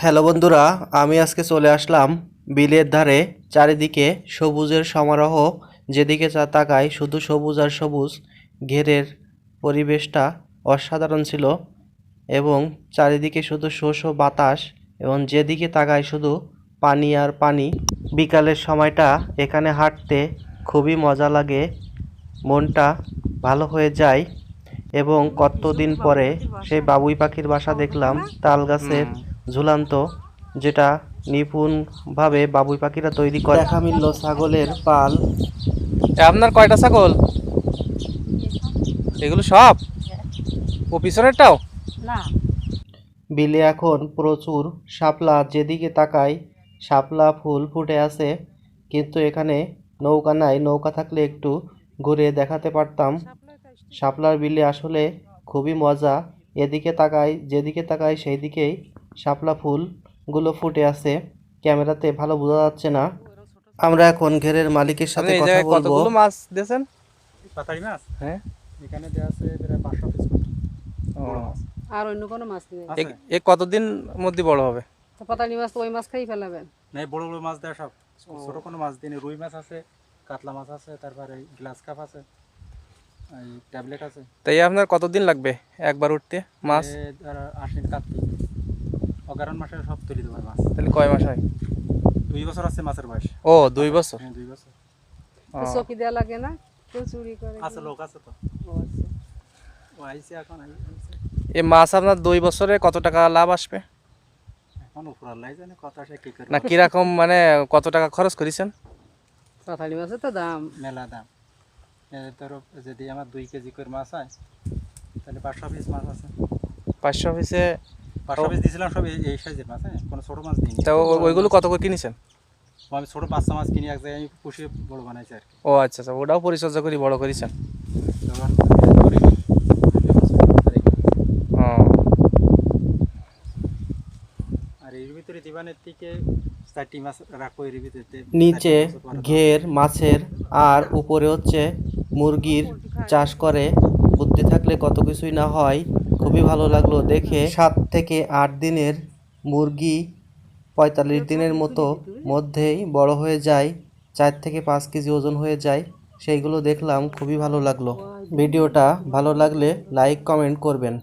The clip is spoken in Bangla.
হ্যালো বন্ধুরা, আমি আজকে চলে আসলাম বিলের ধারে। চারিদিকে সবুজের সমারোহ, যেদিকে যা তাকাই শুধু সবুজ আর সবুজ। ঘেরের পরিবেশটা অসাধারণ ছিল এবং চারিদিকে শুধু শো শো বাতাস এবং যেদিকে তাকাই শুধু পানি আর পানি। বিকালের সময়টা এখানে হাঁটতে খুবই মজা লাগে, মনটা ভালো হয়ে যায় এবং কতদিন পরে সেই বাবুই পাখির বাসা দেখলাম তাল গাছের ঝুলান্ত, যেটা নিপুণভাবে বাবুই পাখিরা তৈরি করে। দেখা মিলল ছাগলের পাল। আপনার কয়টা ছাগল? এগুলো সব ও পিছনেরটাও? না, বিলে এখন প্রচুর শাপলা, যেদিকে তাকাই শাপলা ফুল ফুটে আছে, কিন্তু এখানে নৌকা নাই। নৌকা থাকলে একটু ঘুরে দেখাতে পারতাম। শাপলার বিলে আসলে খুবই মজা। এদিকে তাকাই, যেদিকে তাকাই সেই দিকেই শাপলা ফুলগুলো ফুটে আছে। ক্যামেরাতে ভালো বোঝা যাচ্ছে না। আমরা এখন ঘেরের মালিকের আপনি সাথে এই কথা জায়গায় বলবো। কতগুলো মাছ দিয়েছেন? পাতাড়ি মাছ হ্যাঁ। এখানে দেওয়া আছে প্রায় 500 পিস মতো বড় মাছ আর অন্য কোনো মাছ নেই। আছে। এ কতদিন মধ্যে বড় হবে? তো পাতালি মাছ তো ওই মাছ খাই ফেলাবেন। নাই, বড় বড় মাছ দেওয়া সব। ছোট কোনো মাছ দিন, রুই মাছ আছে, কাতলা মাছ আছে, তারপরে গ্লাস কাপ আছে, এই ট্যাবলেট আছে। তাই আপনার কতদিন লাগবে একবার উঠতে মাছ? আশ্বিন কার্তিক অগারণ মাসে সব তুলে দেবো মাছ। তাহলে কয় মাস হয়? 2 বছর আছে মাছের বয়স। ও 2 বছর। হ্যাঁ, 2 বছর তো চকি দেওয়া লাগে না, কেউ চুরি করে আছে, লোক আছে তো। ও আচ্ছা। ও আইসে এখন এই মাছ আপনার 2 বছরে কত টাকা লাভ আসবে? এখন উপর আল্লাহ জানে কত আসে কি করে। না কিরকম, মানে কত টাকা খরচ করেছেন? পাতালি মাছের তো দাম মেলা দাম। ধরো যদি আমার 2 কেজি করে মাছ হয় তাহলে 500 পিস মাছ আছে। 500 পিসে 500 পিস দিয়েছিলাম, সব এই সাইজের মাছ। হ্যাঁ, কোনো ছোটো মাছ দিইনি। তা ওইগুলো কত করে কিনেছেন? আমি ছোটো বাচ্চা মাছ কিনে এক জায়গায় আমি পুষিয়ে বড় বানাইছি আর কি। ও আচ্ছা আচ্ছা, ওটাও পরিচর্যা করে বড় করেছেন। তখন ধরি ও আর এর ভিতরে দিবানের থেকে 4টি মাছ রাখবো এর ভিতরে। নিচে ঘের মাছের আর উপরে হচ্ছে মুরগির চাষ করে। বুদ্ধি থাকলে কত কিছুই না হয়। খুবই ভালো লাগলো দেখে। 7 থেকে 8 দিনের মুরগি 45 দিনের মতো মধ্যেই বড় হয়ে যায়, 4 থেকে 5 কেজি ওজন হয়ে যায়। সেইগুলো দেখলাম, খুবই ভালো লাগলো। ভিডিওটা ভালো লাগলে লাইক কমেন্ট করবেন।